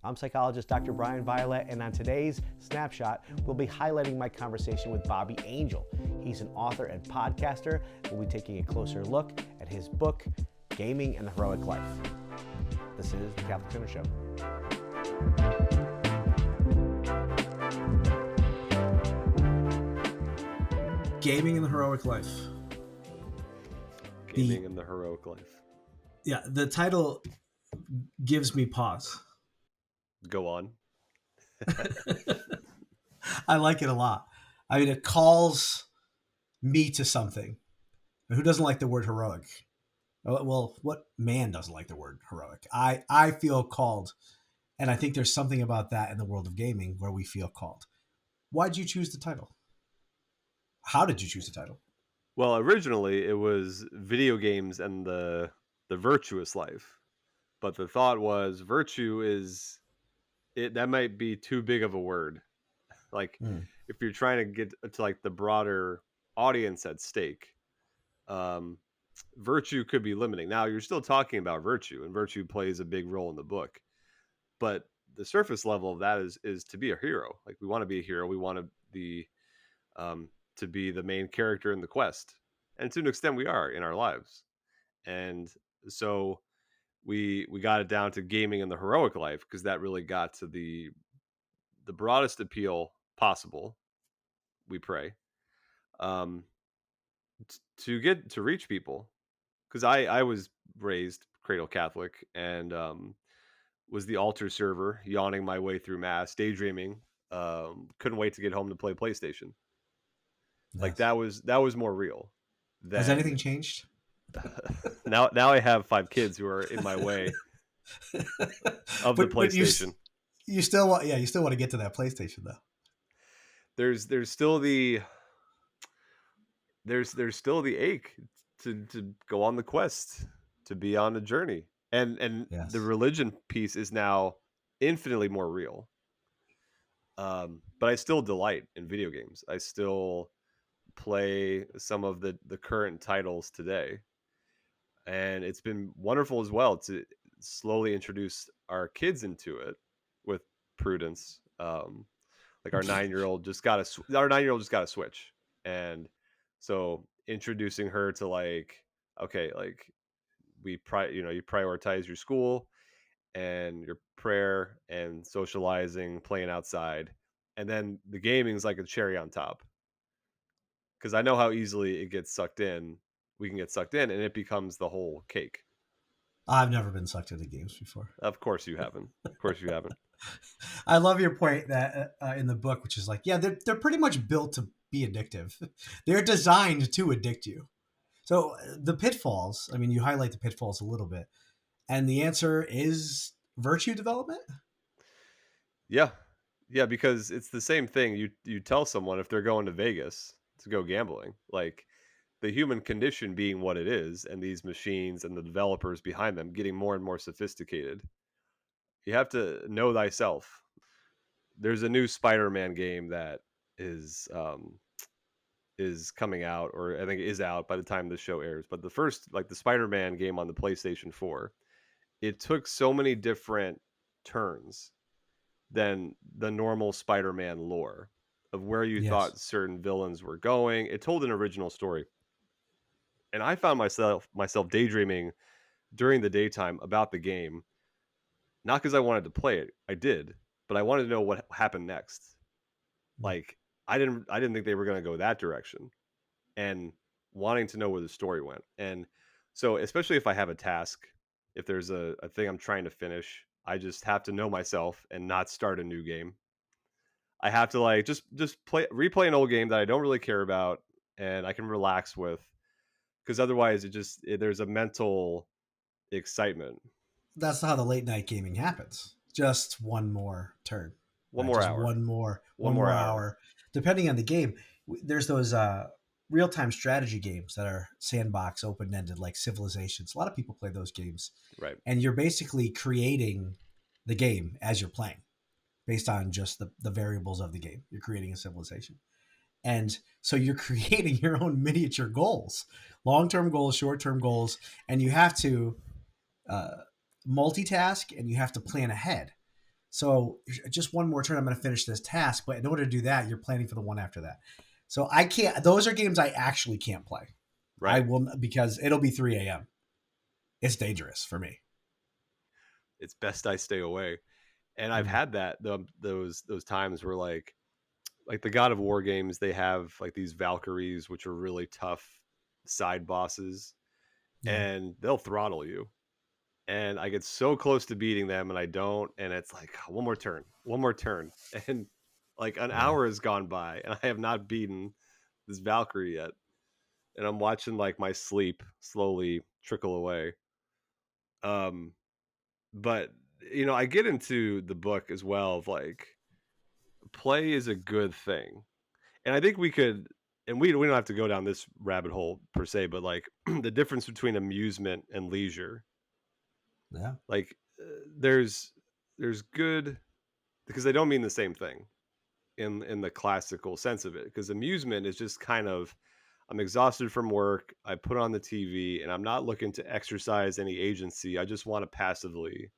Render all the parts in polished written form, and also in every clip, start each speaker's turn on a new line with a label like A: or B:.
A: I'm psychologist Dr. Bryan Violet, and on today's Snapshot, we'll be highlighting my conversation with Bobby Angel. He's an author and podcaster. We'll be taking a closer look at his book, Gaming and the Heroic Life. This is the Catholic Center Show.
B: Gaming and the Heroic Life.
C: Gaming and the Heroic Life.
B: Yeah, the title gives me pause.
C: Go on.
B: I like it a lot. I mean, it calls me to something. Who doesn't like the word heroic? Well, what man doesn't like the word heroic? I feel called, and I think there's something about that in the world of gaming where we feel called. Why did you choose the title? How did you choose the title?
C: Well, originally it was video games and the virtuous life. But the thought was virtue is that might be too big of a word. Like if you're trying to get to like the broader audience at stake, virtue could be limiting. Now you're still talking about virtue, and virtue plays a big role in the book. But the surface level of that is to be a hero. Like we want to be a hero. We want to be the main character in the quest, and to an extent we are in our lives. And so we got it down to gaming and the heroic life because that really got to the broadest appeal possible. We pray to reach people, because I was raised cradle Catholic and was the altar server, yawning my way through mass, daydreaming. Couldn't wait to get home to play PlayStation. Yes. Like that was more real.
B: Has anything changed?
C: now I have 5 kids who are in my way of the PlayStation.
B: You still want to get to that PlayStation though.
C: There's still the ache to go on the quest, to be on the journey, and yes. The religion piece is now infinitely more real. But I still delight in video games. I still play some of the current titles today. And it's been wonderful as well to slowly introduce our kids into it with prudence. Like our 9-year-old just got a Switch, and so introducing her to like, okay, like you prioritize your school and your prayer and socializing, playing outside, and then the gaming is like a cherry on top. Because I know how easily it gets sucked in. We can get sucked in, and it becomes the whole cake.
B: I've never been sucked into games before.
C: Of course you haven't.
B: I love your point that in the book, which is like, yeah, they're pretty much built to be addictive. They're designed to addict you. So the pitfalls, I mean, you highlight the pitfalls a little bit, and the answer is virtue development.
C: Yeah, because it's the same thing. You tell someone if they're going to Vegas to go gambling, like the human condition being what it is, and these machines and the developers behind them getting more and more sophisticated. You have to know thyself. There's a new Spider-Man game that is coming out, or I think it is out by the time this show airs. But the first, like the Spider-Man game on the PlayStation 4, it took so many different turns than the normal Spider-Man lore of where you thought certain villains were going. It told an original story. And I found myself daydreaming during the daytime about the game, not because I wanted to play it. I did, but I wanted to know what happened next. Like I didn't think they were going to go that direction, and wanting to know where the story went. And so, especially if I have a task, if there's a thing I'm trying to finish, I just have to know myself and not start a new game. I have to like just replay an old game that I don't really care about and I can relax with, because otherwise there's a mental excitement.
B: That's how the late night gaming happens. Just one more turn.
C: One more hour.
B: One more hour. Depending on the game, there's those real-time strategy games that are sandbox, open-ended, like Civilizations. A lot of people play those games.
C: Right.
B: And you're basically creating the game as you're playing based on just the variables of the game. You're creating a civilization. And so you're creating your own miniature goals, long-term goals, short-term goals, and you have to multitask and you have to plan ahead. So just one more turn, I'm going to finish this task. But in order to do that, you're planning for the one after that. So I can't. Those are games I actually can't play.
C: Right.
B: I will, because it'll be 3 a.m. It's dangerous for me.
C: It's best I stay away. And I've had that those times where like the God of War games, they have like these Valkyries, which are really tough side bosses,
B: Yeah.
C: and they'll throttle you. And I get so close to beating them, and I don't. And it's like, "Oh, one more turn, and like an hour has gone by, and I have not beaten this Valkyrie yet. And I'm watching like my sleep slowly trickle away. But I get into the book as well of like play is a good thing. And I think we could, and we don't have to go down this rabbit hole per se, but like the difference between amusement and leisure.
B: Yeah.
C: Like there's good, because they don't mean the same thing in the classical sense of it. Because amusement is just kind of, I'm exhausted from work, I put on the TV, and I'm not looking to exercise any agency. I just want to passively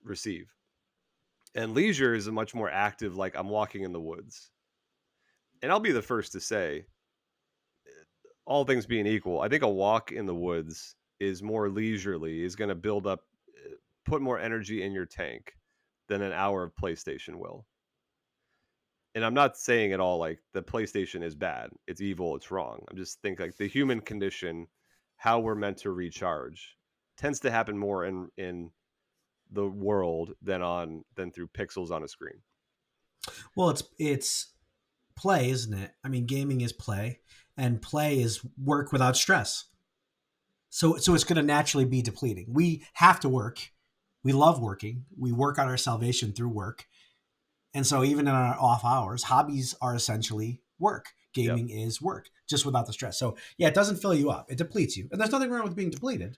C: receive. And leisure is a much more active, like I'm walking in the woods. And I'll be the first to say, all things being equal, I think a walk in the woods is more leisurely, is going to build up, put more energy in your tank than an hour of PlayStation will. And I'm not saying at all like the PlayStation is bad, it's evil, it's wrong. I'm just thinking like the human condition, how we're meant to recharge, tends to happen more in the world than through pixels on a screen.
B: Well, it's play, isn't it? I mean, gaming is play, and play is work without stress. So it's going to naturally be depleting. We have to work. We love working. We work on our salvation through work. And so even in our off hours, hobbies are essentially work. Gaming is work, just without the stress. So yeah, it doesn't fill you up. It depletes you. And there's nothing wrong with being depleted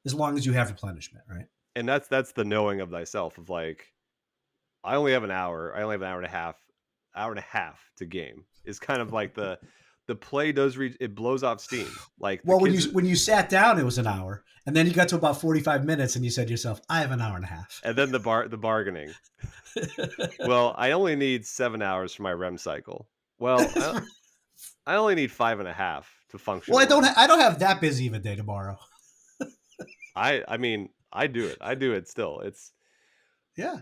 B: as long as you have replenishment, right?
C: And that's the knowing of thyself of like, I only have an hour. I only have an hour and a half to game. Is kind of like the play does reach, it blows off steam. Like
B: well, when you sat down, it was an hour, and then you got to about 45 minutes, and you said to yourself, "I have an hour and a half."
C: And then the bargaining. Well, I only need 7 hours for my REM cycle. Well, I only need 5.5 to function.
B: Well, I don't have that busy of a day tomorrow.
C: I mean, I do it still. It's
B: yeah.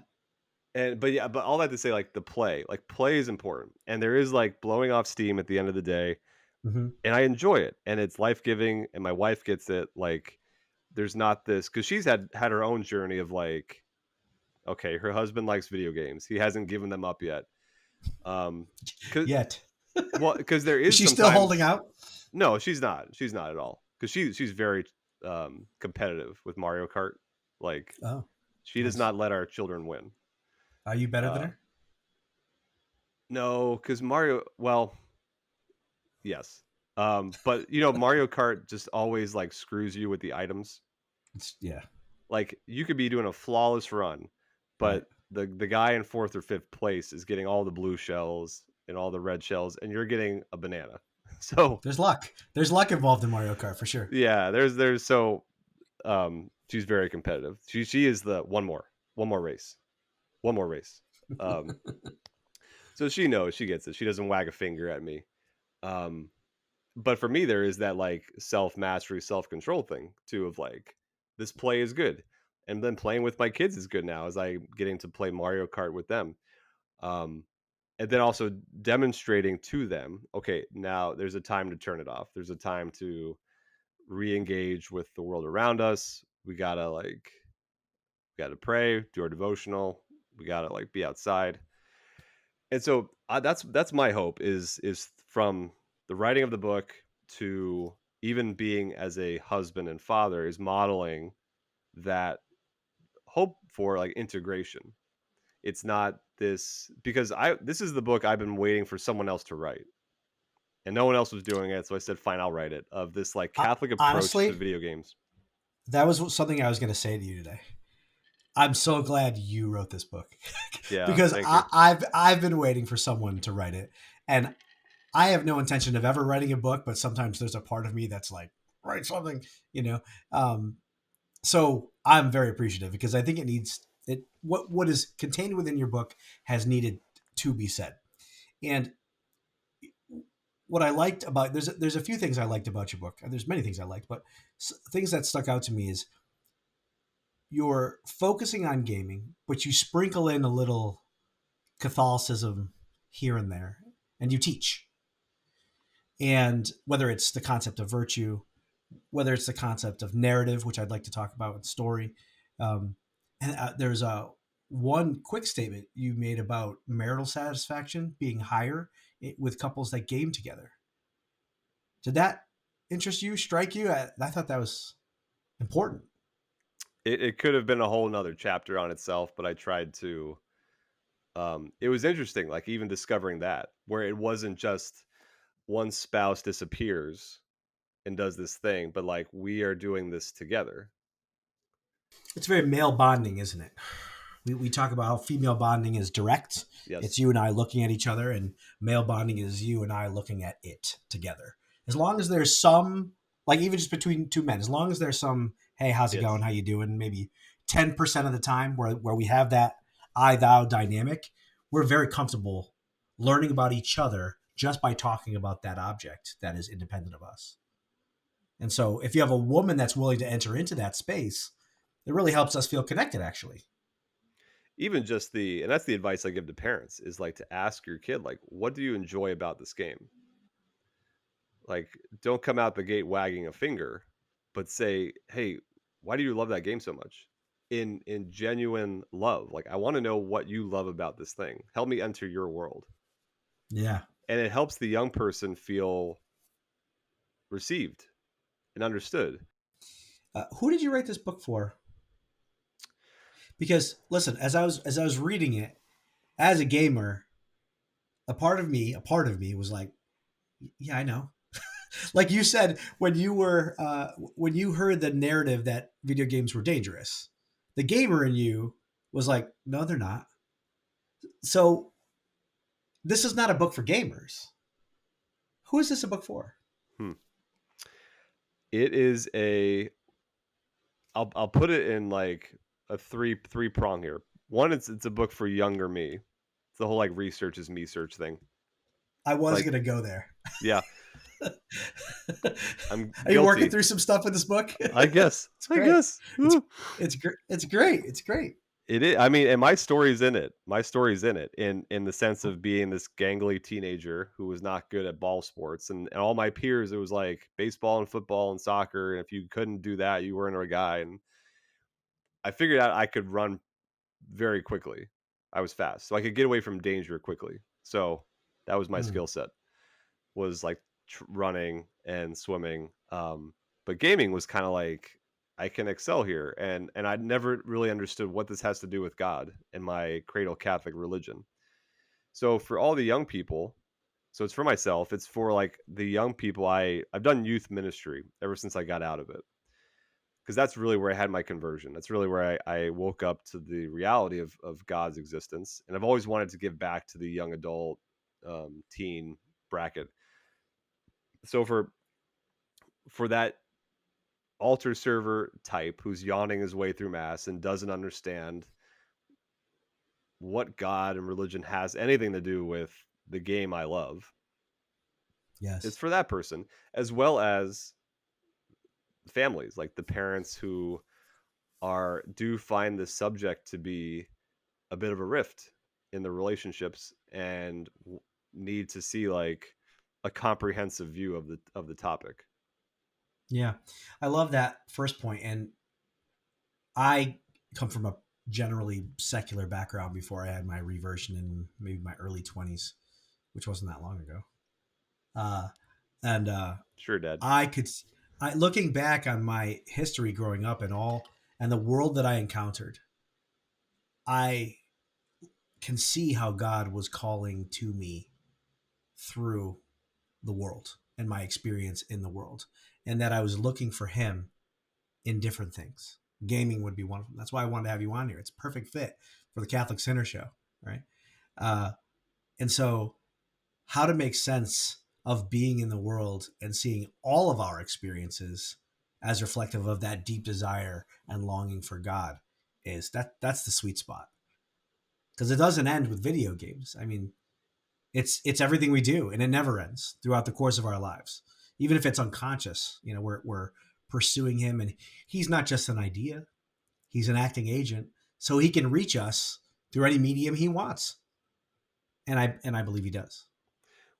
C: But all that to say, like the play is important, and there is like blowing off steam at the end of the day, and I enjoy it, and it's life giving, and my wife gets it. Like, there's not this, because she's had her own journey of like, okay, her husband likes video games, he hasn't given them up yet,
B: Yet.
C: Well, because there is
B: she still holding out?
C: No, she's not at all, because she's very competitive with Mario Kart. Like, she does not let our children win.
B: Are you better than her?
C: No, because Mario, well, yes. But Mario Kart just always like screws you with the items.
B: Yeah.
C: Like you could be doing a flawless run, but the guy in 4th or 5th place is getting all the blue shells and all the red shells, and you're getting a banana. So
B: there's luck. There's luck involved in Mario Kart for sure.
C: Yeah, there's so she's very competitive. She is the one more race. So she knows, she gets it. She doesn't wag a finger at me. But for me, there is that like self-mastery, self-control thing too, of like, this play is good. And then playing with my kids is good now, as I getting to play Mario Kart with them. And then also demonstrating to them, okay, now there's a time to turn it off. There's a time to re-engage with the world around us. We gotta pray, do our devotional. We gotta like be outside. And so that's my hope is from the writing of the book to even being as a husband and father, is modeling that hope for like integration. It's not this, because this is the book I've been waiting for someone else to write, and no one else was doing it. So I said, fine, I'll write it, of this like Catholic approach
B: honestly,
C: to video games.
B: That was something I was going to say to you today. I'm so glad you wrote this book.
C: Yeah,
B: because I've been waiting for someone to write it, and I have no intention of ever writing a book, but sometimes there's a part of me that's like, write something, So I'm very appreciative, because I think it needs What is contained within your book has needed to be said. And what I liked about there's a few things I liked about your book. There's many things I liked, but things that stuck out to me is you're focusing on gaming, but you sprinkle in a little Catholicism here and there, and you teach. And whether it's the concept of virtue, whether it's the concept of narrative, which I'd like to talk about with story, and there's a one quick statement you made about marital satisfaction being higher with couples that game together. Did that interest you, strike you? I thought that was important.
C: It could have been a whole nother chapter on itself, but I tried to. It was interesting, like even discovering that, where it wasn't just one spouse disappears and does this thing, but like we are doing this together.
B: It's very male bonding, isn't it? We talk about how female bonding is direct.
C: Yes.
B: It's you and I looking at each other, and male bonding is you and I looking at it together. As long as there's some, like even just between two men, as long as there's some, hey, how's it going? How you doing? Maybe 10% of the time where we have that I thou dynamic, we're very comfortable learning about each other just by talking about that object that is independent of us. And so if you have a woman that's willing to enter into that space, it really helps us feel connected, actually.
C: Even just and that's the advice I give to parents, is like to ask your kid, like, what do you enjoy about this game? Like, don't come out the gate wagging a finger, but say, hey, why do you love that game so much? In genuine love. Like, I want to know what you love about this thing. Help me enter your world.
B: Yeah.
C: And it helps the young person feel received and understood.
B: Who did you write this book for? Because listen, as I was reading it, as a gamer, a part of me was like, yeah, I know. Like you said, when you heard the narrative that video games were dangerous, the gamer in you was like, no, they're not. So this is not a book for gamers. Who is this a book for?
C: It is I'll put it in like a three prong here. One, it's a book for younger me. It's the whole like research is me search thing.
B: I was gonna go there.
C: Yeah.
B: Are you working through some stuff in this book?
C: I guess.
B: It's great. It's great.
C: It is. I mean, and my story's in it. My story's in it in the sense of being this gangly teenager who was not good at ball sports, and all my peers, it was like baseball and football and soccer, and if you couldn't do that, you weren't a guy. And I figured out I could run very quickly. I was fast, so I could get away from danger quickly. So that was my skill set, was like running and swimming. But gaming was kind of like, I can excel here. And I never really understood what this has to do with God and my cradle Catholic religion. So for all the young people, so it's for myself, it's for like the young people. I've done youth ministry ever since I got out of it, because that's really where I had my conversion. That's really where I woke up to the reality of God's existence. And I've always wanted to give back to the young adult, teen bracket. So for that altar server type who's yawning his way through mass and doesn't understand what God and religion has anything to do with the game I love.
B: Yes.
C: It's for that person, as well as families, like the parents who do find the subject to be a bit of a rift in the relationships and need to see like a comprehensive view of the topic.
B: Yeah, I love that first point. And I come from a generally secular background before I had my reversion in maybe my early 20s, which wasn't that long ago.
C: Sure, Dad.
B: Looking back on my history growing up and the world that I encountered, I can see how God was calling to me through the world and my experience in the world, and that I was looking for him in different things. Gaming would be one of them. That's why I wanted to have you on here. It's a perfect fit for the Catholic Center Show, right? And so how to make sense of being in the world and seeing all of our experiences as reflective of that deep desire and longing for God is. That's the sweet spot, because it doesn't end with video games. I mean, it's everything we do, and it never ends throughout the course of our lives, even if it's unconscious. You know, we're pursuing him, and he's not just an idea; he's an acting agent, so he can reach us through any medium he wants, and I believe he does.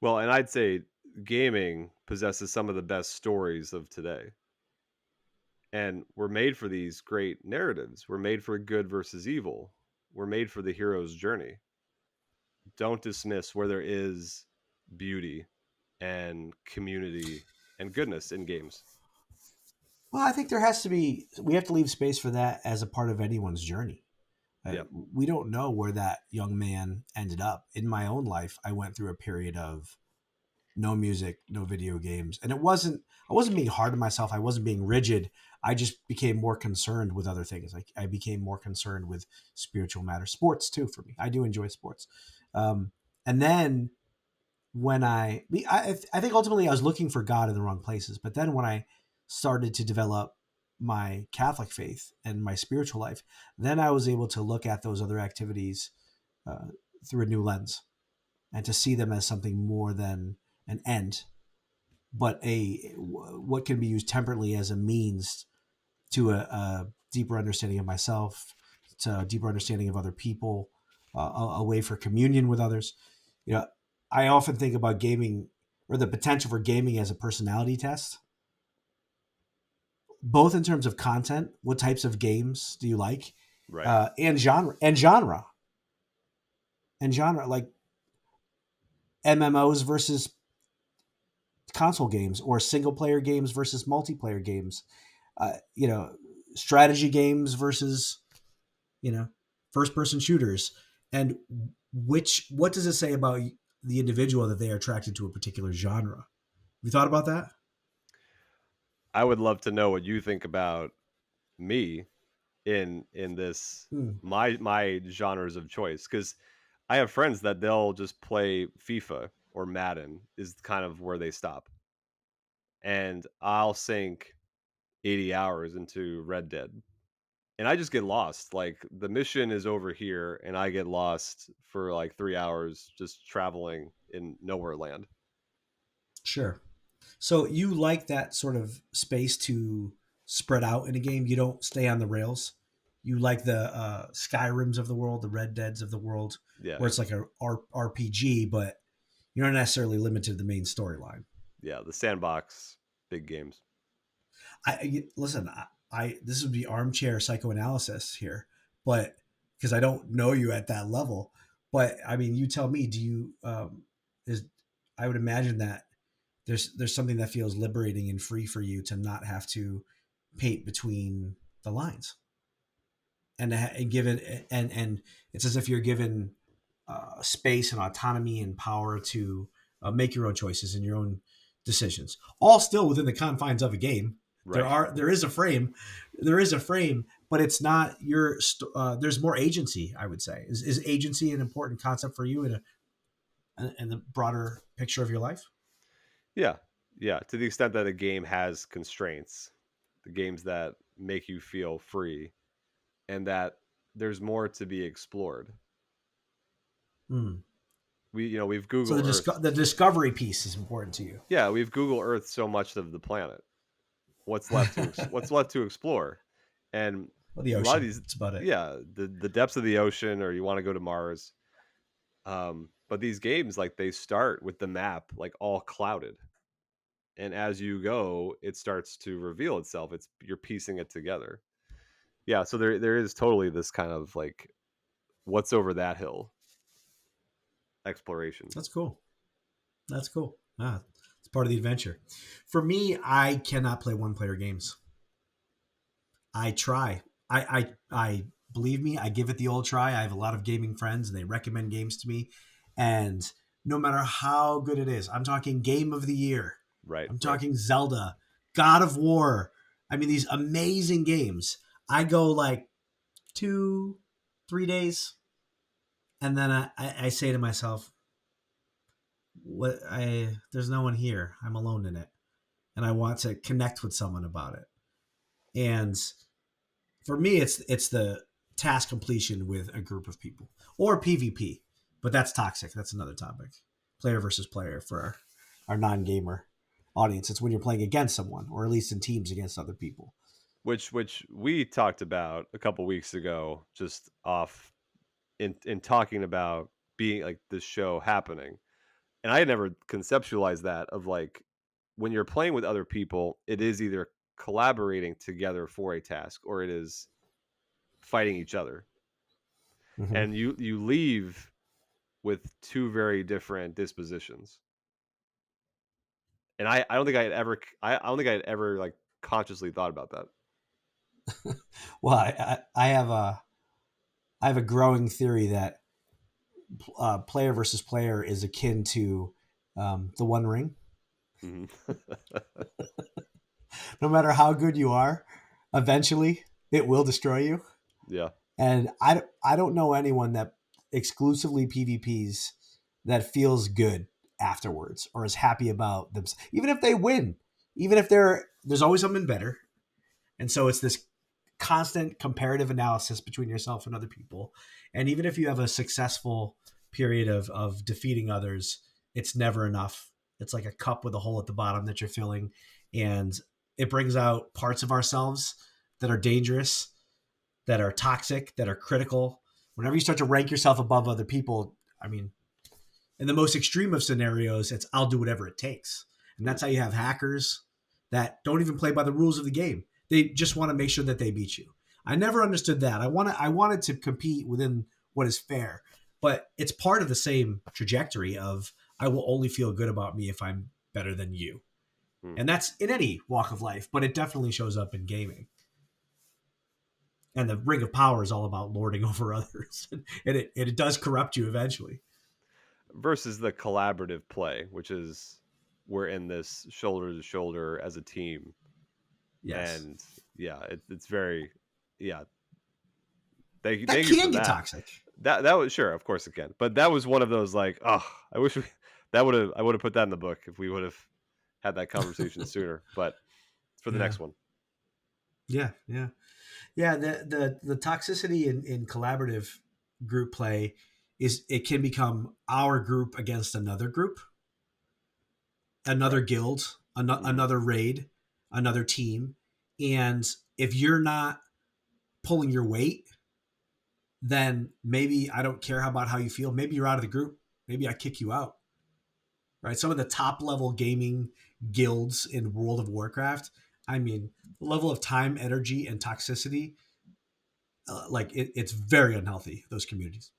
C: Well, and I'd say gaming possesses some of the best stories of today. And we're made for these great narratives. We're made for good versus evil. We're made for the hero's journey. Don't dismiss where there is beauty and community and goodness in games.
B: Well, I think we have to leave space for that as a part of anyone's journey.
C: Yeah.
B: We don't know where that young man ended up. In my own life, I went through a period of no music, no video games. And I wasn't being hard on myself. I wasn't being rigid. I just became more concerned with other things. Like I became more concerned with spiritual matters, sports too, for me. I do enjoy sports. And then when I think ultimately I was looking for God in the wrong places. But then when I started to develop my Catholic faith and my spiritual life, then I was able to look at those other activities through a new lens and to see them as something more than an end, but what can be used temperately as a means to a deeper understanding of myself, to a deeper understanding of other people, a way for communion with others. You know, I often think about gaming or the potential for gaming as a personality test, both in terms of content, what types of games do you like,
C: Right.
B: and genre, like MMOs versus console games, or single player games versus multiplayer games, you know, strategy games versus, you know, first person shooters. And what does it say about the individual that they are attracted to a particular genre? Have you thought about that?
C: I would love to know what you think about me in this
B: Hmm.
C: my genres of choice, because I have friends that they'll just play FIFA or Madden is kind of where they stop, and I'll sink 80 hours into Red Dead, and I just get lost. Like the mission is over here, and I get lost for like 3 hours just traveling in nowhere land.
B: Sure. So you like that sort of space to spread out in a game. You don't stay on the rails. You like the Skyrims of the world, the Red Deads of the world,
C: Yeah,
B: where it's like a RPG, but you're not necessarily limited to the main storyline.
C: yeah, the sandbox, big games.
B: Listen. I this would be armchair psychoanalysis here, but because I don't know you at that level. But I mean, you tell me. Do you is I would imagine that there's something that feels liberating and free for you to not have to paint between the lines, and give it, and it's as if you're given space and autonomy and power to make your own choices and your own decisions, all still within the confines of a game.
C: Right.
B: There is a frame, but it's not your. There's more agency. I would say is agency an important concept for you in the broader picture of your life?
C: Yeah, yeah. To the extent that a game has constraints, the games that make you feel free, and that there's more to be explored.
B: Hmm.
C: We've
B: So
C: Google Earth.
B: the discovery piece is important to you.
C: Yeah, we've Google Earth so much of the planet. What's left to explore? And
B: Well, the
C: a lot of
B: ocean.
C: these,
B: That's about it.
C: yeah, the depths of the ocean, or you want to go to Mars. But these games, like they start with the map like all clouded, and as you go, it starts to reveal itself. You're piecing it together. Yeah, so there is totally this kind of like what's over that hill exploration.
B: That's cool. That's cool. Ah, it's part of the adventure. For me, I cannot play one player games. I try. I believe me. I give it the old try. I have a lot of gaming friends, and they recommend games to me. And no matter how good it is, I'm talking game of the year.
C: Right,
B: I'm
C: right.
B: talking Zelda, God of War. I mean, these amazing games. I go like 2, 3 days, and then I say to myself, "What? There's no one here. I'm alone in it, and I want to connect with someone about it." And for me, it's task completion with a group of people, or PvP, but that's toxic. That's another topic. Player versus player for our non-gamer audience. It's when you're playing against someone, or at least in teams against other people.
C: Which we talked about a couple weeks ago, just off in talking about being like this show happening. And I had never conceptualized that of like when you're playing with other people, it is either collaborating together for a task or it is fighting each other.
B: Mm-hmm.
C: And you leave with two very different dispositions. And I don't think I don't think I had ever like consciously thought about that.
B: Well, I have a growing theory that player versus player is akin to the One Ring.
C: Mhm.
B: No matter how good you are, eventually it will destroy you.
C: Yeah.
B: And I don't know anyone that exclusively PvPs that feels good afterwards or is happy about them. Even if they win, even if there's always something better. And so it's this constant comparative analysis between yourself and other people. And even if you have a successful period of defeating others, it's never enough. It's like a cup with a hole at the bottom that you're filling. And it brings out parts of ourselves that are dangerous, that are toxic, that are critical. Whenever you start to rank yourself above other people, I mean, in the most extreme of scenarios, it's I'll do whatever it takes. And that's how you have hackers that don't even play by the rules of the game. They just want to make sure that they beat you. I never understood that. I wanted to compete within what is fair, but it's part of the same trajectory of I will only feel good about me if I'm better than you. And that's in any walk of life, but it definitely shows up in gaming. And the Ring of Power is all about lording over others, and it does corrupt you eventually.
C: Versus the collaborative play, which is we're in this shoulder to shoulder as a team.
B: Yes,
C: And yeah, it's very, yeah. Thank you,
B: that
C: thank you for
B: can get
C: that.
B: toxic.
C: That was sure, of course it can. But that was one of those like, oh, I wish I would have put that in the book if we would have had that conversation sooner. But it's for the
B: Yeah.
C: next one.
B: Yeah, yeah, yeah. The toxicity in collaborative group play is it can become our group against another group, another
C: Right.
B: guild,
C: Mhm.
B: another raid, another team, and if you're not pulling your weight, then maybe I don't care about how you feel. Maybe you're out of the group. Maybe I kick you out. Right? Some of the top level gaming guilds in World of Warcraft, I mean, the level of time, energy, and toxicity, it's very unhealthy, those communities.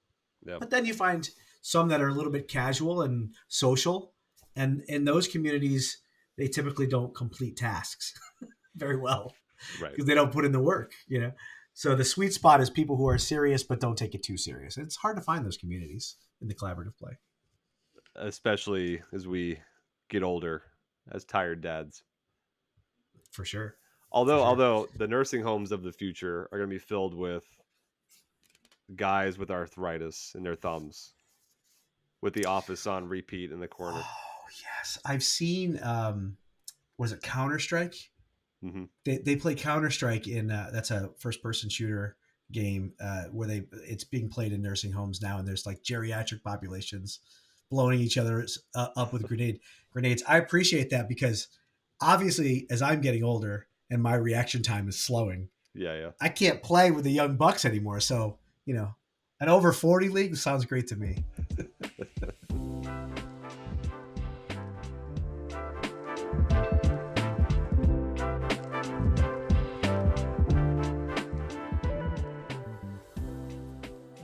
C: Yeah.
B: But then you find some that are a little bit casual and social. And in those communities, they typically don't complete tasks very well
C: Right.
B: because they don't put in the work, you know? So the sweet spot is people who are serious but don't take it too serious. It's hard to find those communities in the collaborative play.
C: Especially as we get older, as tired dads.
B: For sure.
C: Although the nursing homes of the future are going to be filled with guys with arthritis in their thumbs, with The Office on repeat in the corner.
B: Oh, yes. I've seen, was it Counter-Strike?
C: Mm-hmm.
B: They play Counter-Strike in, that's a first-person shooter game where it's being played in nursing homes now, and there's like geriatric populations blowing each other up with grenades. I appreciate that because obviously as I'm getting older and my reaction time is slowing,
C: Yeah.
B: I can't play with the young bucks anymore. So, an over 40 league sounds great to me.